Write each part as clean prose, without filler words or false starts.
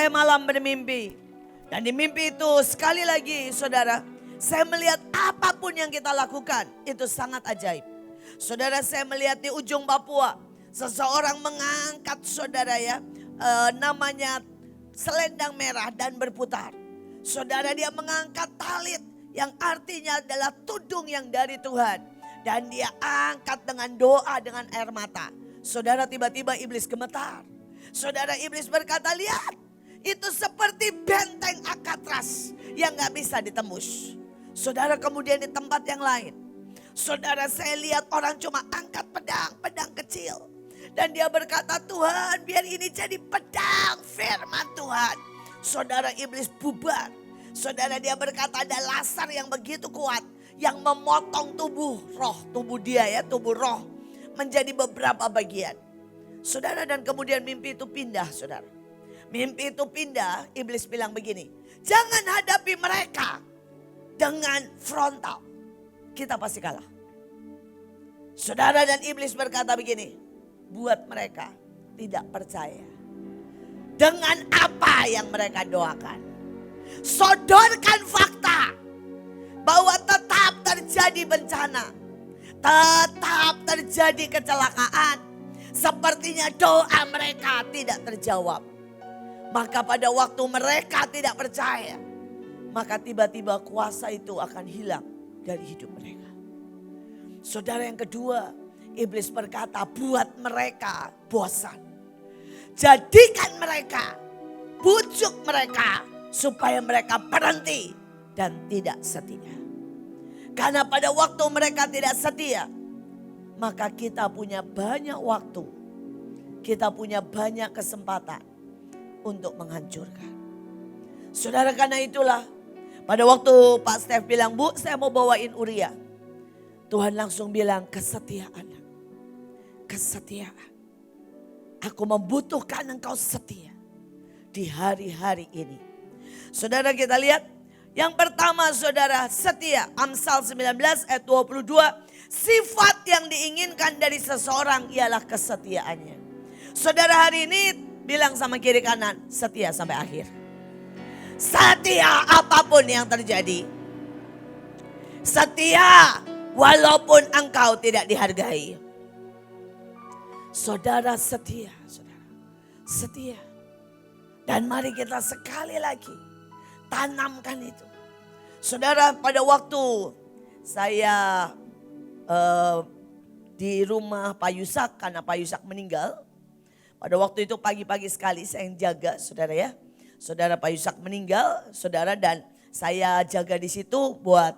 saya malam bermimpi. Dan di mimpi itu sekali lagi saudara, saya melihat apapun yang kita lakukan itu sangat ajaib. Saudara, saya melihat di ujung Papua, seseorang mengangkat saudara ya, namanya selendang merah dan berputar. Saudara, dia mengangkat talit yang artinya adalah tudung yang dari Tuhan. Dan dia angkat dengan doa dengan air mata. Saudara, tiba-tiba iblis gemetar. Saudara, iblis berkata, lihat, itu seperti benteng Alcatraz yang gak bisa ditembus. Saudara, kemudian di tempat yang lain, saudara, saya lihat orang cuma angkat pedang kecil. Dan dia berkata, Tuhan, biar ini jadi pedang firman Tuhan. Saudara, iblis bubar. Saudara, dia berkata ada laser yang begitu kuat yang memotong tubuh dia ya, tubuh roh menjadi beberapa bagian. Saudara, dan kemudian mimpi itu pindah, saudara. Mimpi itu pindah, iblis bilang begini, jangan hadapi mereka dengan frontal. Kita pasti kalah. Saudara, dan iblis berkata begini, buat mereka tidak percaya dengan apa yang mereka doakan. Sodorkan fakta bahwa tetap terjadi bencana, tetap terjadi kecelakaan. Sepertinya doa mereka tidak terjawab. Maka pada waktu mereka tidak percaya, maka tiba-tiba kuasa itu akan hilang dari hidup mereka. Saudara, yang kedua, iblis berkata buat mereka bosan. Jadikan mereka, bujuk mereka supaya mereka berhenti dan tidak setia. Karena pada waktu mereka tidak setia, maka kita punya banyak waktu, kita punya banyak kesempatan untuk menghancurkan. Saudara, karena itulah pada waktu Pak Stef bilang, Bu, saya mau bawain Uria. Tuhan langsung bilang, kesetiaan. Kesetiaan. Aku membutuhkan engkau setia di hari-hari ini. Saudara, kita lihat yang pertama, saudara, setia. Amsal 19 ayat 22. Sifat yang diinginkan dari seseorang ialah kesetiaannya. Saudara, hari ini bilang sama kiri kanan, setia sampai akhir. Setia apapun yang terjadi. Setia walaupun engkau tidak dihargai. Saudara, setia, saudara. Setia. Dan mari kita sekali lagi tanamkan itu. Saudara, pada waktu saya di rumah Pak Yusak, karena Pak Yusak meninggal. Pada waktu itu pagi-pagi sekali saya yang jaga, saudara ya. Saudara, Pak Yusak meninggal, saudara, dan saya jaga di situ buat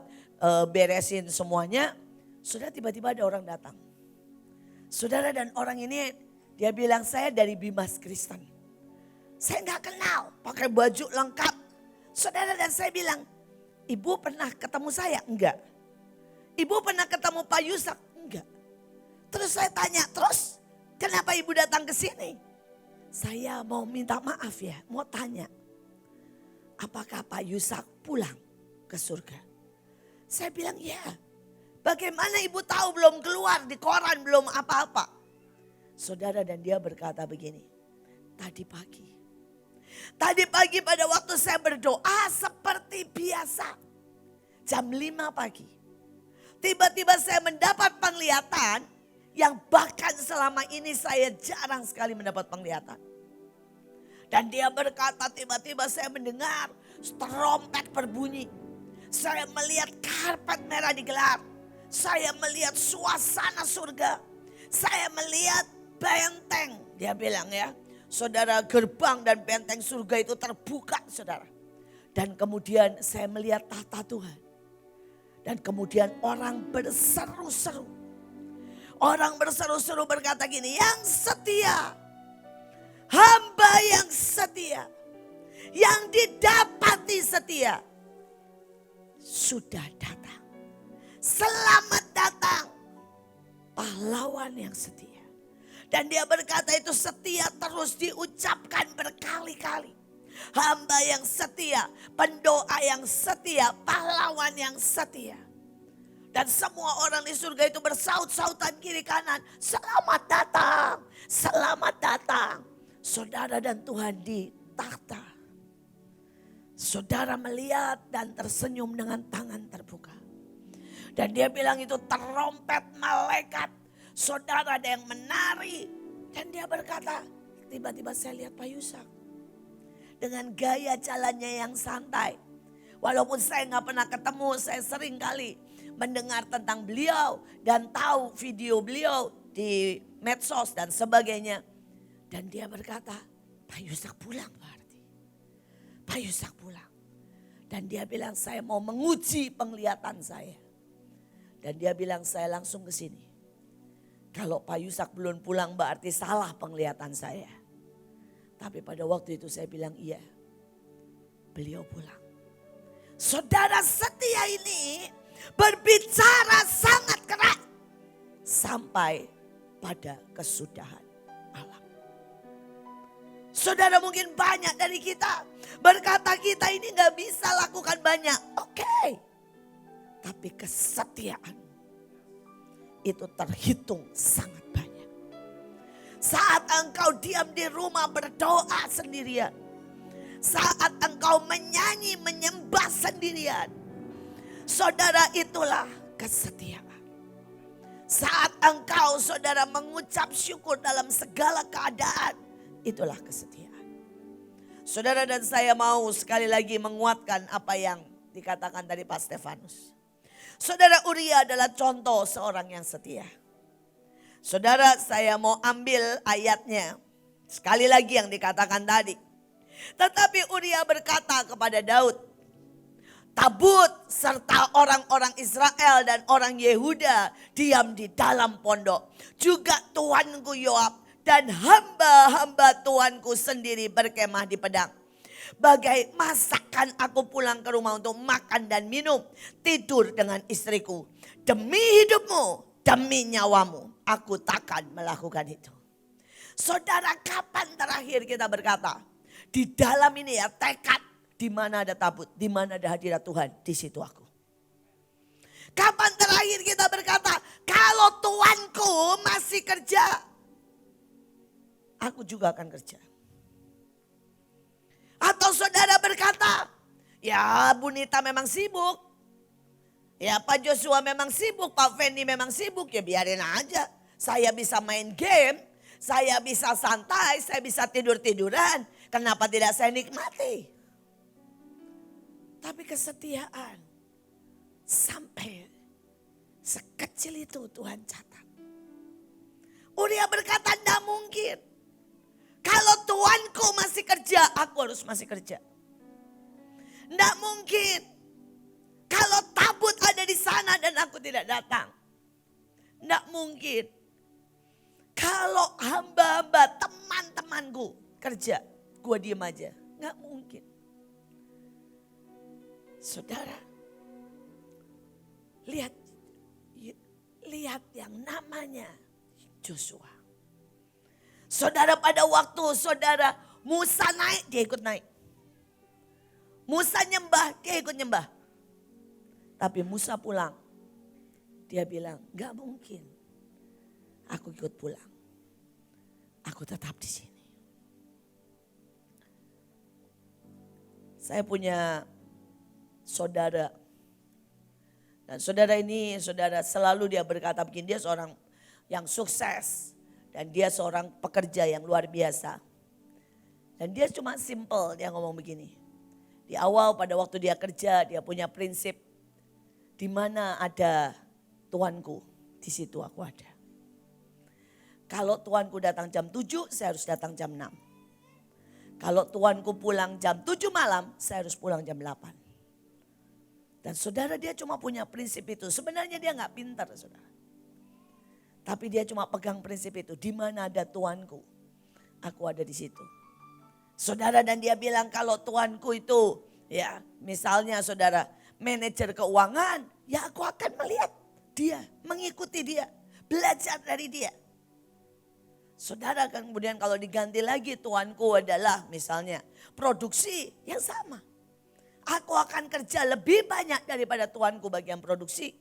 beresin semuanya. Saudara, tiba-tiba ada orang datang. Saudara, dan orang ini dia bilang, saya dari Bimas Kristen. Saya nggak kenal, pakai baju lengkap. Saudara, dan saya bilang, Ibu pernah ketemu saya? Enggak. Ibu pernah ketemu Pak Yusak? Enggak. Terus saya tanya, terus kenapa Ibu datang ke sini? Saya mau minta maaf ya, mau tanya. Apakah Pak Yusak pulang ke surga? Saya bilang, ya. Bagaimana Ibu tahu, belum keluar di koran, belum apa-apa. Saudara, dan dia berkata begini, tadi pagi pada waktu saya berdoa seperti biasa. Jam 5 pagi. Tiba-tiba saya mendapat penglihatan yang bahkan selama ini saya jarang sekali mendapat penglihatan. Dan dia berkata, tiba-tiba saya mendengar trompet berbunyi. Saya melihat karpet merah digelar. Saya melihat suasana surga. Saya melihat benteng. Dia bilang ya, saudara, gerbang dan benteng surga itu terbuka, saudara. Dan kemudian saya melihat tahta Tuhan. Dan kemudian orang berseru-seru. Orang berseru-seru berkata gini, yang setia, hamba yang setia, yang didapati setia, sudah datang. Selamat datang, pahlawan yang setia. Dan dia berkata itu setia terus diucapkan berkali-kali. Hamba yang setia, pendoa yang setia, pahlawan yang setia. Dan semua orang di surga itu bersaut-sautan kiri kanan. Selamat datang, selamat datang. Saudara, dan Tuhan di tahta. Saudara melihat dan tersenyum dengan tangan terbuka. Dan dia bilang itu terompet malaikat. Saudara ada yang menari. Dan dia berkata, tiba-tiba saya lihat Pak Yusak. Dengan gaya jalannya yang santai. Walaupun saya gak pernah ketemu, saya sering kali mendengar tentang beliau. Dan tahu video beliau di medsos dan sebagainya. Dan dia berkata, Pak Yusak pulang berarti. Pak Yusak pulang. Dan dia bilang saya mau menguji penglihatan saya. Dan dia bilang saya langsung ke sini. Kalau Pak Yusak belum pulang berarti salah penglihatan saya. Tapi pada waktu itu saya bilang iya. Beliau pulang. Saudara setia ini berbicara sangat keras. Sampai pada kesudahan alam. Saudara mungkin banyak dari kita berkata kita ini gak bisa lakukan banyak. Oke. Tapi kesetiaan itu terhitung sangat banyak. Saat engkau diam di rumah berdoa sendirian. Saat engkau menyanyi menyembah sendirian. Saudara itulah kesetiaan. Saat engkau saudara mengucap syukur dalam segala keadaan. Itulah kesetiaan. Saudara dan saya mau sekali lagi menguatkan apa yang dikatakan tadi Pak Stefanus. Saudara Uria adalah contoh seorang yang setia. Saudara saya mau ambil ayatnya. Sekali lagi yang dikatakan tadi. Tetapi Uria berkata kepada Daud. Tabut serta orang-orang Israel dan orang Yehuda diam di dalam pondok. Juga tuanku Yoab. Dan hamba-hamba Tuanku sendiri berkemah di pedang. Bagai masakan aku pulang ke rumah untuk makan dan minum. Tidur dengan istriku. Demi hidupmu, demi nyawamu. Aku takkan melakukan itu. Saudara, kapan terakhir kita berkata. Di dalam ini ya tekad. Di mana ada tabut, di mana ada hadirat Tuhan. Di situ aku. Kapan terakhir kita berkata. Kalau Tuanku masih kerja. Aku juga akan kerja. Atau saudara berkata, ya Bu Nita memang sibuk. Ya Pak Joshua memang sibuk, Pak Fendi memang sibuk, ya biarin aja. Saya bisa main game, saya bisa santai, saya bisa tidur-tiduran. Kenapa tidak saya nikmati? Tapi kesetiaan sampai sekecil itu Tuhan catat. Uria berkata, tidak mungkin. Kalau Tuanku masih kerja, aku harus masih kerja. Tidak mungkin. Kalau tabut ada di sana dan aku tidak datang. Tidak mungkin. Kalau hamba-hamba teman-temanku kerja, gue diem aja. Nggak mungkin. Saudara, lihat yang namanya Joshua. Saudara pada waktu saudara Musa naik, dia ikut naik. Musa nyembah, dia ikut nyembah. Tapi Musa pulang. Dia bilang, gak mungkin. Aku ikut pulang. Aku tetap di sini. Saya punya saudara. Dan saudara ini, saudara selalu dia berkata begini, dia seorang yang sukses. Dan dia seorang pekerja yang luar biasa. Dan dia cuma simple, dia ngomong begini. Di awal pada waktu dia kerja, dia punya prinsip. Di mana ada Tuanku, di situ aku ada. Kalau Tuanku datang jam 7, saya harus datang jam 6. Kalau Tuanku pulang jam 7 malam, saya harus pulang jam 8. Dan saudara dia cuma punya prinsip itu. Sebenarnya dia gak pintar saudara. Tapi dia cuma pegang prinsip itu. Di mana ada Tuanku, aku ada di situ. Saudara dan dia bilang kalau Tuanku itu ya misalnya saudara manajer keuangan. Ya aku akan melihat dia, mengikuti dia, belajar dari dia. Saudara kan kemudian kalau diganti lagi Tuanku adalah misalnya produksi yang sama. Aku akan kerja lebih banyak daripada Tuanku bagian produksi.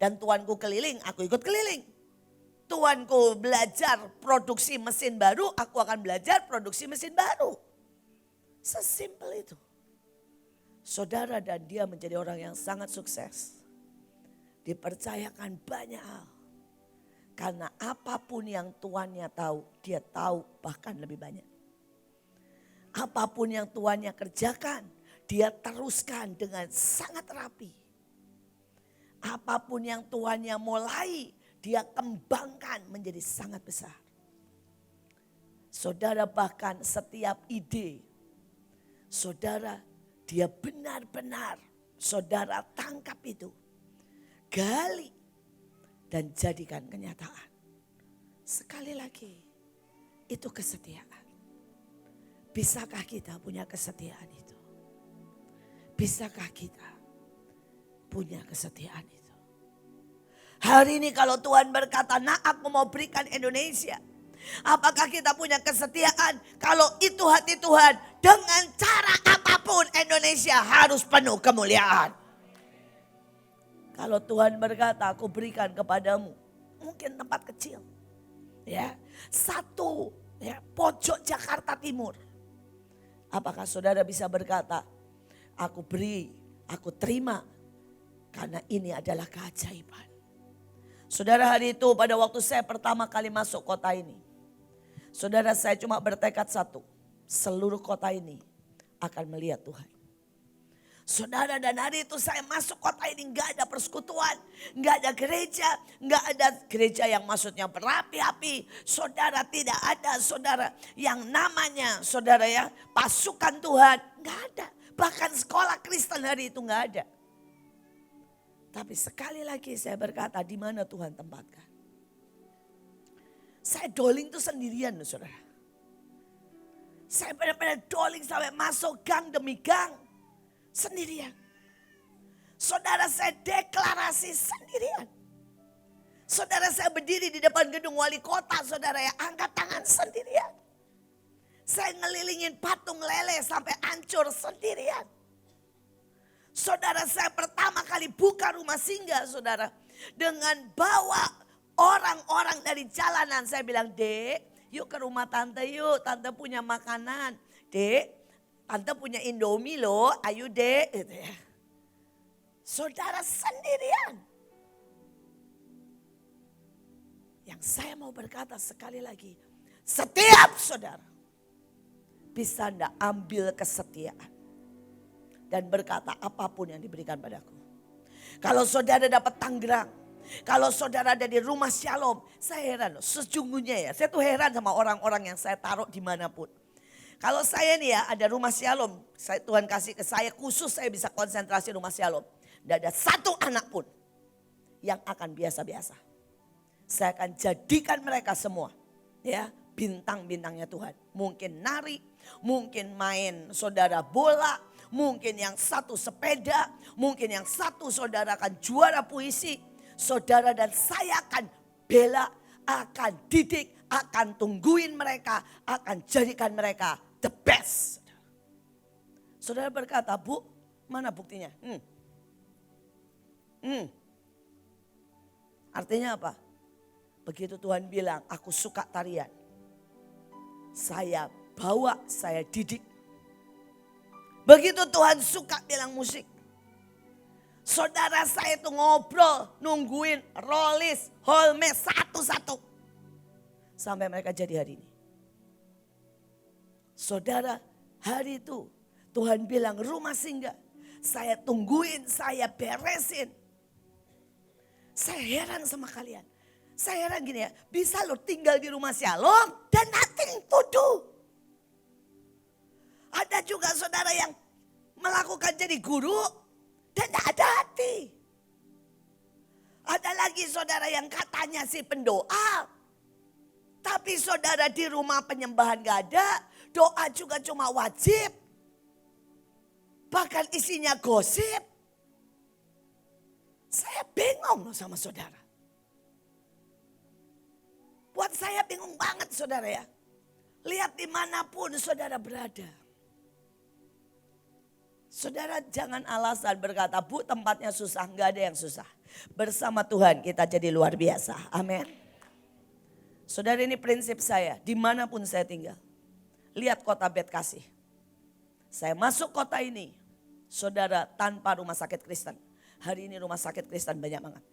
Dan Tuanku keliling, aku ikut keliling. Tuanku belajar produksi mesin baru, aku akan belajar produksi mesin baru. Sesimpel itu. Saudara dan dia menjadi orang yang sangat sukses. Dipercayakan banyak hal. Karena apapun yang tuannya tahu, dia tahu bahkan lebih banyak. Apapun yang tuannya kerjakan, dia teruskan dengan sangat rapi. Apapun yang tuannya mulai, dia kembangkan menjadi sangat besar. Saudara bahkan setiap ide, saudara dia benar-benar saudara tangkap itu. Gali dan jadikan kenyataan. Sekali lagi, itu kesetiaan. Bisakah kita punya kesetiaan itu? Bisakah kita punya kesetiaan itu? Hari ini kalau Tuhan berkata, nah aku mau berikan Indonesia. Apakah kita punya kesetiaan? Kalau itu hati Tuhan, dengan cara apapun Indonesia harus penuh kemuliaan. Kalau Tuhan berkata, aku berikan kepadamu, mungkin tempat kecil, ya, satu, ya, pojok Jakarta Timur. Apakah saudara bisa berkata, aku beri, aku terima, karena ini adalah keajaiban. Saudara, hari itu pada waktu saya pertama kali masuk kota ini, saudara, saya cuma bertekad satu, seluruh kota ini akan melihat Tuhan. Saudara, dan hari itu saya masuk kota ini gak ada persekutuan, gak ada gereja, gak ada gereja yang maksudnya berapi-api. Saudara, tidak ada saudara yang namanya saudara ya pasukan Tuhan, gak ada. Bahkan sekolah Kristen hari itu gak ada. Tapi sekali lagi saya berkata, di mana Tuhan tempatkan. Saya doling itu sendirian loh saudara. Saya benar-benar doling sampai masuk gang demi gang. Sendirian. Saudara, saya deklarasi sendirian. Saudara, saya berdiri di depan gedung wali kota, saudara ya, angkat tangan sendirian. Saya ngelilingin patung lele sampai hancur sendirian. Saudara, saya pertama kali buka rumah singgah, saudara, dengan bawa orang-orang dari jalanan. Saya bilang, Dek, yuk ke rumah tante yuk, tante punya makanan. Dek, tante punya Indomie loh, ayo Dek, gitu ya. Saudara, sendirian. Yang saya mau berkata sekali lagi, setiap saudara bisa anda ambil kesetiaan dan berkata apapun yang diberikan padaku. Kalau saudara dapat Tangerang, kalau saudara ada di rumah Shalom, saya heran loh, sejujurnya ya, saya tuh heran sama orang-orang yang saya taruh dimanapun. Kalau saya nih ya ada rumah Shalom, Tuhan kasih ke saya khusus saya bisa konsentrasi rumah Shalom. Tidak ada satu anak pun yang akan biasa-biasa. Saya akan jadikan mereka semua ya bintang-bintangnya Tuhan. Mungkin nari, mungkin main saudara bola, mungkin yang satu sepeda, mungkin yang satu saudara akan juara puisi. Saudara dan saya akan bela, akan didik, akan tungguin mereka, akan jadikan mereka the best. Saudara berkata, Bu, mana buktinya? Artinya apa? Begitu Tuhan bilang, aku suka tarian. Saya bawa, saya didik. Begitu Tuhan suka bilang musik. Saudara saya itu ngobrol, nungguin Rolis, Holmes satu-satu. Sampai mereka jadi hari ini. Saudara, hari itu Tuhan bilang rumah singgah. Saya tungguin, saya beresin. Saya heran sama kalian. Saya heran gini ya, bisa lo tinggal di rumah Shalom dan nothing to do. Ada juga saudara yang melakukan jadi guru dan tidak ada hati. Ada lagi saudara yang katanya si pendoa. Tapi saudara di rumah penyembahan gak ada, doa juga cuma wajib. Bahkan isinya gosip. Saya bingung loh sama saudara. Buat saya bingung banget saudara ya. Lihat dimanapun saudara berada. Saudara jangan alasan berkata, Bu tempatnya susah, nggak ada yang susah. Bersama Tuhan kita jadi luar biasa, amin. Saudara ini prinsip saya, dimanapun saya tinggal. Lihat kota Bet Kasih. Saya masuk kota ini, Saudara, tanpa rumah sakit Kristen. Hari ini rumah sakit Kristen banyak banget.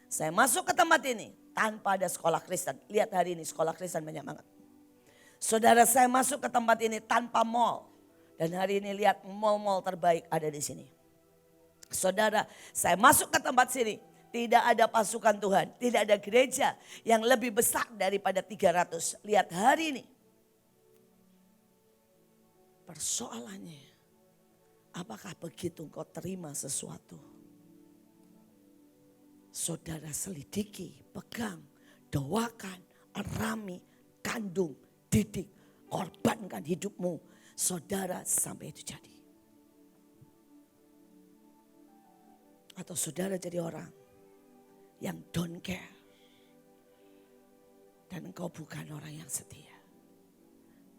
Saya masuk ke tempat ini tanpa ada sekolah Kristen. Lihat hari ini sekolah Kristen banyak banget. Saudara, saya masuk ke tempat ini tanpa mall. Dan hari ini lihat mall-mall terbaik ada di sini. Saudara, saya masuk ke tempat sini. Tidak ada pasukan Tuhan. Tidak ada gereja yang lebih besar daripada 300. Lihat hari ini. Persoalannya, apakah begitu engkau terima sesuatu? Saudara selidiki, pegang, doakan, arami, kandung, didik, korbankan hidupmu. Saudara sampai itu jadi. Atau saudara jadi orang yang don't care. Dan engkau bukan orang yang setia.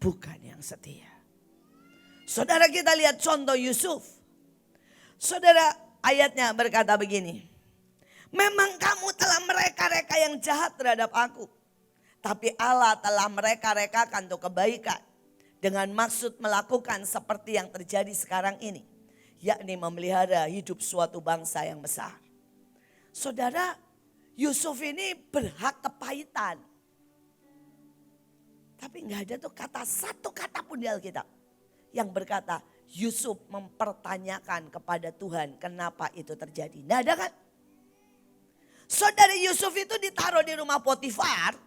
Bukan yang setia. Saudara, kita lihat contoh Yusuf. Saudara, ayatnya berkata begini. Memang kamu telah mereka-reka yang jahat terhadap aku. Tapi Allah telah mereka-rekakan untuk kebaikan. Dengan maksud melakukan seperti yang terjadi sekarang ini. Yakni memelihara hidup suatu bangsa yang besar. Saudara, Yusuf ini berhak kepahitan. Tapi nggak ada tuh satu kata pun di Alkitab yang berkata Yusuf mempertanyakan kepada Tuhan kenapa itu terjadi. Nggak ada kan? Saudara, Yusuf itu ditaruh di rumah Potifar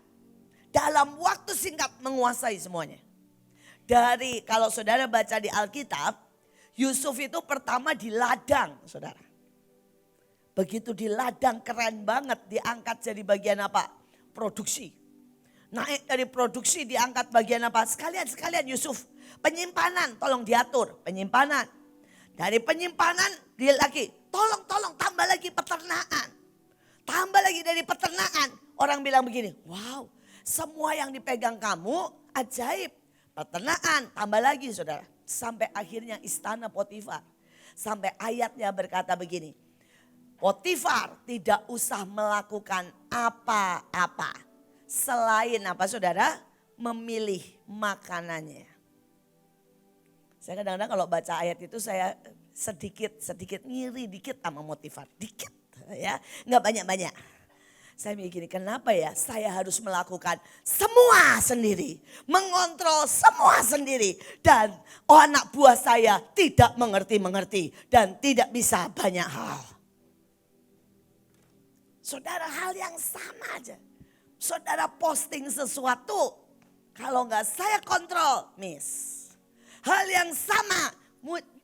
dalam waktu singkat menguasai semuanya. Dari kalau saudara baca di Alkitab, Yusuf itu pertama di ladang, saudara. Begitu di ladang keren banget, diangkat jadi bagian apa? Produksi. Naik dari produksi diangkat bagian apa? Sekalian Yusuf. Penyimpanan, tolong diatur. Penyimpanan. Dari penyimpanan, dia lagi. Tolong tambah lagi peternakan. Tambah lagi dari peternakan. Orang bilang begini, wow, semua yang dipegang kamu ajaib. Peternakan, tambah lagi saudara. Sampai akhirnya istana Potifar. Sampai ayatnya berkata begini. Potifar tidak usah melakukan apa-apa. Selain apa saudara? Memilih makanannya. Saya kadang-kadang kalau baca ayat itu saya sedikit ngiri dikit sama Potifar. Dikit ya, nggak banyak-banyak. Saya mikir kenapa ya saya harus melakukan semua sendiri. Mengontrol semua sendiri. Dan anak buah saya tidak mengerti dan tidak bisa banyak hal. Saudara, hal yang sama aja. Saudara posting sesuatu, kalau nggak saya kontrol, miss. Hal yang sama,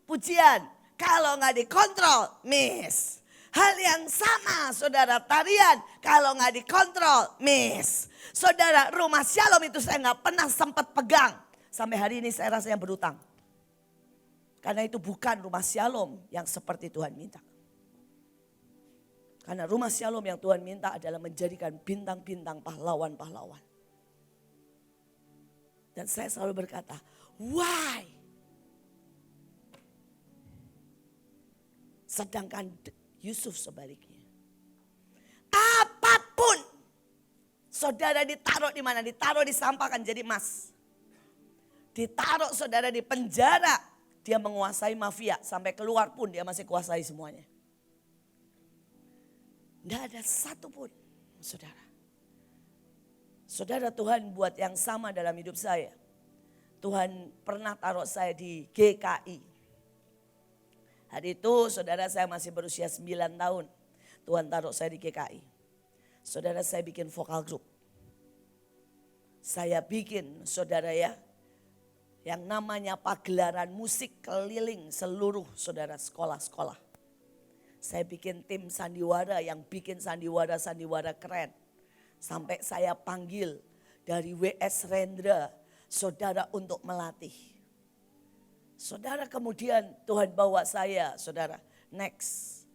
pujian, kalau nggak dikontrol, miss. Hal yang sama, saudara, tarian, kalau nggak dikontrol, miss. Saudara, rumah Shalom itu saya nggak pernah sempat pegang. Sampai hari ini saya rasanya berutang. Karena itu bukan rumah Shalom yang seperti Tuhan minta. Karena rumah Shalom yang Tuhan minta adalah menjadikan bintang-bintang pahlawan-pahlawan. Dan saya selalu berkata, why? Sedangkan Yusuf sebaliknya. Apapun saudara ditaruh di mana? Ditaruh di sampah kan jadi emas. Ditaruh saudara di penjara, dia menguasai mafia. Sampai keluar pun dia masih kuasai semuanya. Tidak ada satu pun, saudara. Saudara, Tuhan buat yang sama dalam hidup saya. Tuhan pernah taruh saya di GKI. Hari itu saudara saya masih berusia 9 tahun. Tuhan taruh saya di GKI. Saudara, saya bikin vokal group. Saya bikin saudara ya, yang namanya pagelaran musik keliling seluruh saudara sekolah-sekolah. Saya bikin tim sandiwara yang bikin sandiwara keren. Sampai saya panggil dari WS Rendra saudara untuk melatih. Saudara, kemudian Tuhan bawa saya, saudara, next.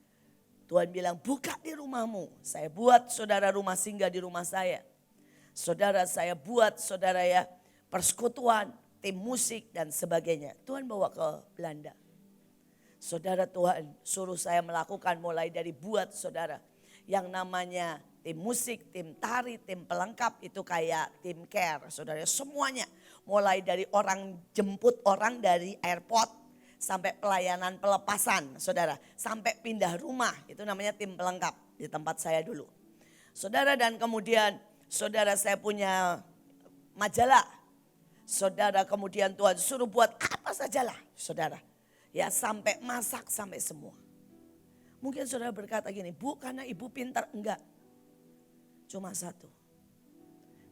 Tuhan bilang buka di rumahmu. Saya buat saudara rumah singgah di rumah saya. Saudara, saya buat saudara ya persekutuan, tim musik dan sebagainya. Tuhan bawa ke Belanda. Saudara, Tuhan suruh saya melakukan mulai dari buat saudara yang namanya tim musik, tim tari, tim pelengkap itu kayak tim care. Saudara, semuanya mulai dari orang jemput orang dari airport sampai pelayanan pelepasan, saudara. Sampai pindah rumah, itu namanya tim pelengkap di tempat saya dulu. Saudara, dan kemudian saudara saya punya majalah. Saudara, kemudian Tuhan suruh buat apa sajalah, saudara. Ya, sampai masak, sampai semua. Mungkin saudara berkata gini, Bu, karena ibu pintar. Enggak, cuma satu.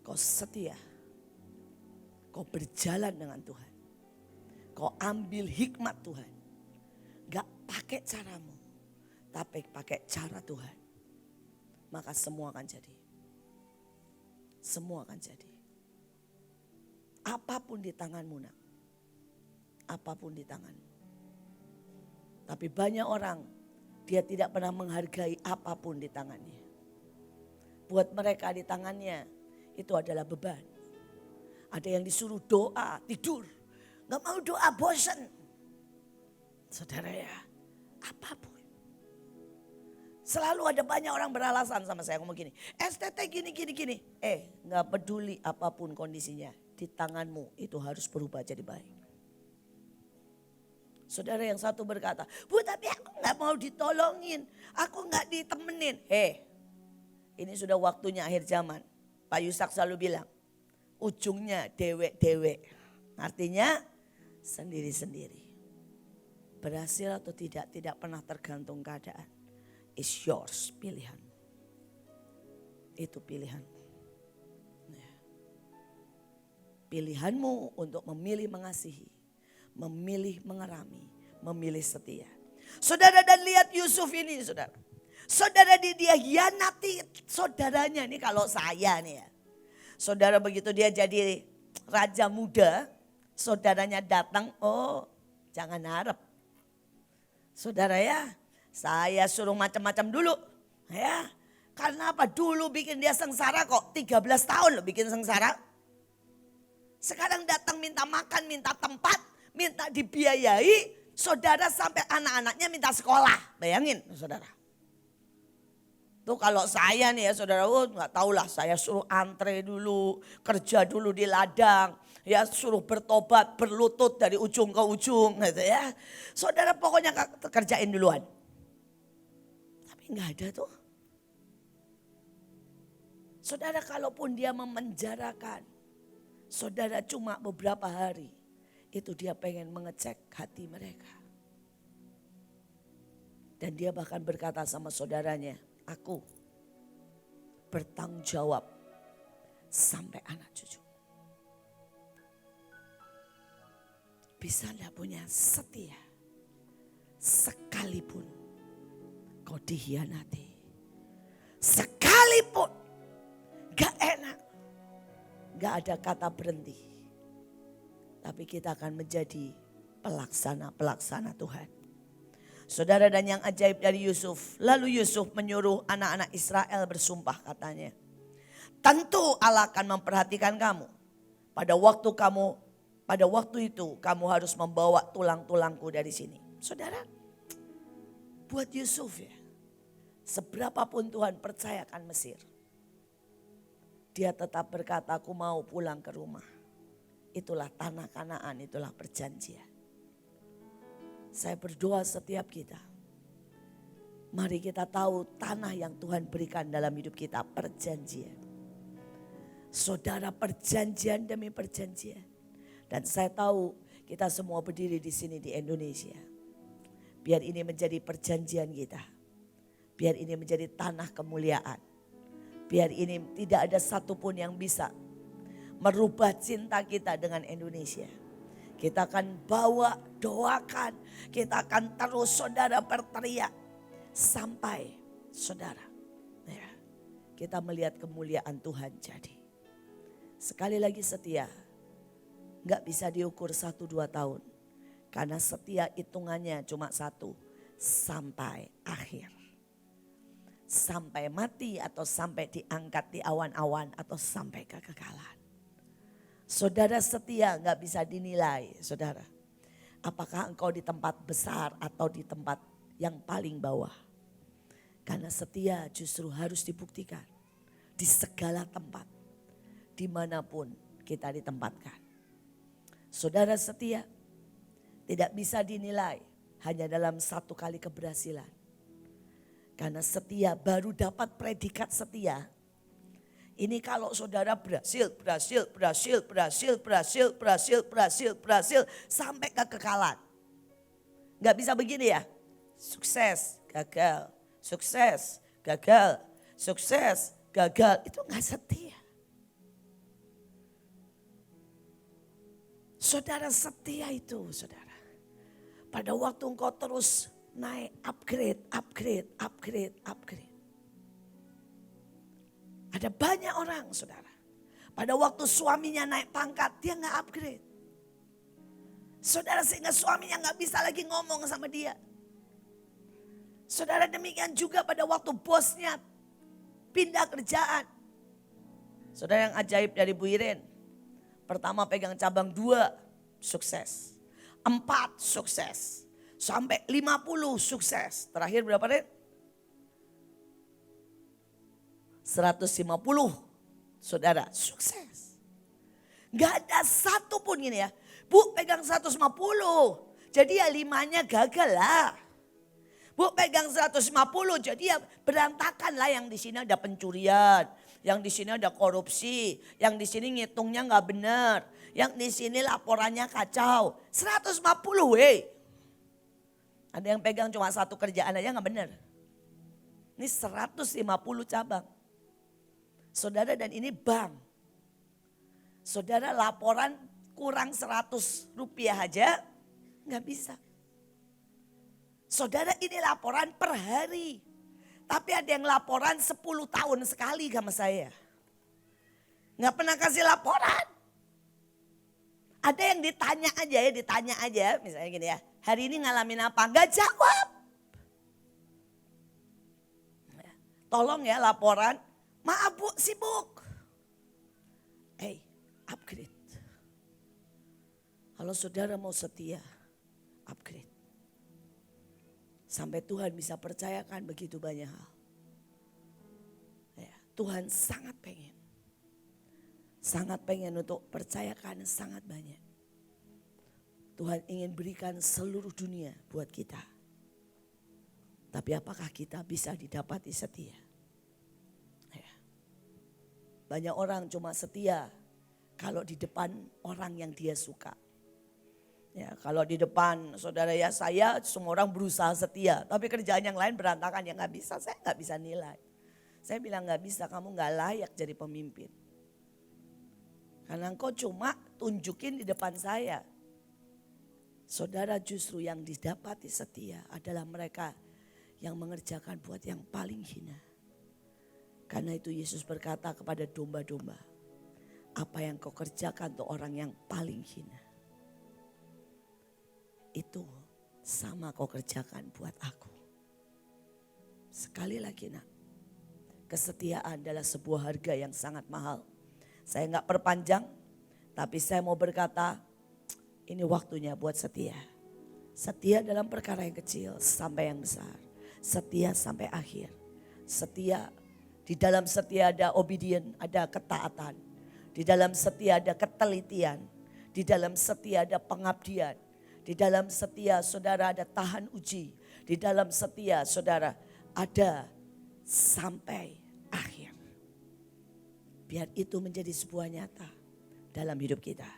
Kau setia, kau berjalan dengan Tuhan. Kau ambil hikmat Tuhan. Gak pakai caramu, tapi pakai cara Tuhan. Maka semua akan jadi. Semua akan jadi. Apapun di tanganmu, nak. Apapun di tanganmu. Tapi banyak orang, dia tidak pernah menghargai apapun di tangannya. Buat mereka di tangannya, itu adalah beban. Ada yang disuruh doa, tidur. Gak mau doa, bosan. Saudara ya, apapun. Selalu ada banyak orang beralasan sama saya ngomong gini. STT gini. Gak peduli apapun kondisinya. Di tanganmu itu harus berubah jadi baik. Saudara yang satu berkata, Bu, tapi aku gak mau ditolongin. Aku gak ditemenin. Ini sudah waktunya akhir zaman. Pak Yusak selalu bilang, ujungnya dewek-dewek. Artinya sendiri-sendiri. Berhasil atau tidak pernah tergantung keadaan. It's yours, pilihan. Itu pilihan. Pilihanmu untuk memilih mengasihi, memilih mengerami, memilih setia. Saudara, dan lihat Yusuf ini, saudara. Saudara, dia hianati saudaranya. Ini kalau saya nih ya. Saudara, begitu dia jadi raja muda, saudaranya datang, oh jangan harap. Saudara ya, saya suruh macam-macam dulu. Ya, karena apa? Dulu bikin dia sengsara kok, 13 tahun loh bikin sengsara. Sekarang datang minta makan, minta tempat, minta dibiayai. Saudara, sampai anak-anaknya minta sekolah. Bayangin saudara. Tuh kalau saya nih ya saudara, gak tahulah, saya suruh antre dulu, kerja dulu di ladang. Ya suruh bertobat, berlutut dari ujung ke ujung gitu ya. Saudara, pokoknya kerjain duluan. Tapi gak ada tuh. Saudara, kalaupun dia memenjarakan saudara cuma beberapa hari, itu dia pengen mengecek hati mereka. Dan dia bahkan berkata sama saudaranya, aku bertanggung jawab sampai anak cucu. Bisa enggak punya setia sekalipun kau dihianati. Sekalipun gak enak. Gak ada kata berhenti. Tapi kita akan menjadi pelaksana Tuhan. Saudara, dan yang ajaib dari Yusuf. Lalu Yusuf menyuruh anak-anak Israel bersumpah, katanya. Tentu Allah akan memperhatikan kamu. Pada waktu itu kamu harus membawa tulang-tulangku dari sini. Saudara, buat Yusuf ya. Seberapapun Tuhan percayakan Mesir. Dia tetap berkata, aku mau pulang ke rumah. Itulah tanah Kanaan, itulah perjanjian. Saya berdoa setiap kita. Mari kita tahu tanah yang Tuhan berikan dalam hidup kita, perjanjian. Saudara, perjanjian demi perjanjian. Dan saya tahu kita semua berdiri di sini di Indonesia. Biar ini menjadi perjanjian kita. Biar ini menjadi tanah kemuliaan. Biar ini tidak ada satupun yang bisa merubah cinta kita dengan Indonesia. Kita akan bawa, doakan. Kita akan terus saudara berteriak. Sampai saudara, ya, kita melihat kemuliaan Tuhan jadi. Sekali lagi setia. Gak bisa diukur 1-2 tahun. Karena setia hitungannya cuma 1. Sampai akhir. Sampai mati atau sampai diangkat di awan-awan atau sampai kekekalan. Saudara, setia gak bisa dinilai, saudara. Apakah engkau di tempat besar atau di tempat yang paling bawah. Karena setia justru harus dibuktikan di segala tempat. Dimanapun kita ditempatkan. Saudara setia, tidak bisa dinilai hanya dalam satu kali keberhasilan. Karena setia baru dapat predikat setia. Ini kalau saudara berhasil sampai kekekalan. Gak bisa begini ya. Sukses, gagal, sukses, gagal, sukses, gagal. Itu gak setia. Saudara setia itu, saudara. Pada waktu engkau terus naik, upgrade. Ada banyak orang, saudara. Pada waktu suaminya naik pangkat, dia gak upgrade. Saudara, sehingga suaminya gak bisa lagi ngomong sama dia. Saudara, demikian juga pada waktu bosnya pindah kerjaan. Saudara, yang ajaib dari Bu Iren. Pertama pegang cabang 2, sukses. 4, sukses. Sampai 50, sukses. Terakhir berapa, Ren? 150, saudara, sukses. Gak ada satu pun gini ya. Bu pegang 150, jadi ya 5-nya gagal lah. Bu pegang 150, jadi ya berantakan lah, yang di sini ada pencurian. Yang di sini ada korupsi, yang di sini ngitungnya nggak benar, yang di sini laporannya kacau. 150 weh. Ada yang pegang cuma satu kerjaan aja nggak benar. Ini 150 cabang. Saudara, dan ini bank. Saudara, laporan kurang 100 rupiah aja nggak bisa. Saudara, ini laporan per hari. Tapi ada yang laporan 10 tahun sekali sama saya. Nggak pernah kasih laporan. Ada yang ditanya aja. Misalnya gini ya, hari ini ngalamin apa? Nggak jawab. Tolong ya laporan, maaf Bu sibuk. Upgrade. Kalau saudara mau setia, upgrade. Sampai Tuhan bisa percayakan begitu banyak hal. Ya, Tuhan sangat pengen. Sangat pengen untuk percayakan sangat banyak. Tuhan ingin berikan seluruh dunia buat kita. Tapi apakah kita bisa didapati setia? Ya. Banyak orang cuma setia kalau di depan orang yang dia suka. Ya, kalau di depan saudara ya, saya semua orang berusaha setia. Tapi kerjaan yang lain berantakan, ya gak bisa, saya gak bisa nilai. Saya bilang gak bisa, kamu gak layak jadi pemimpin. Karena engkau cuma tunjukin di depan saya. Saudara, justru yang didapati setia adalah mereka yang mengerjakan buat yang paling hina. Karena itu Yesus berkata kepada domba-domba, apa yang kau kerjakan untuk orang yang paling hina, itu sama kau kerjakan buat aku. Sekali lagi nak, kesetiaan adalah sebuah harga yang sangat mahal. Saya gak perpanjang, tapi saya mau berkata, ini waktunya buat setia. Setia dalam perkara yang kecil sampai yang besar. Setia sampai akhir. Setia, di dalam setia ada obedient, ada ketaatan. Di dalam setia ada ketelitian. Di dalam setia ada pengabdian. Di dalam setia saudara ada tahan uji. Di dalam setia saudara ada sampai akhir. Biar itu menjadi sebuah nyata dalam hidup kita.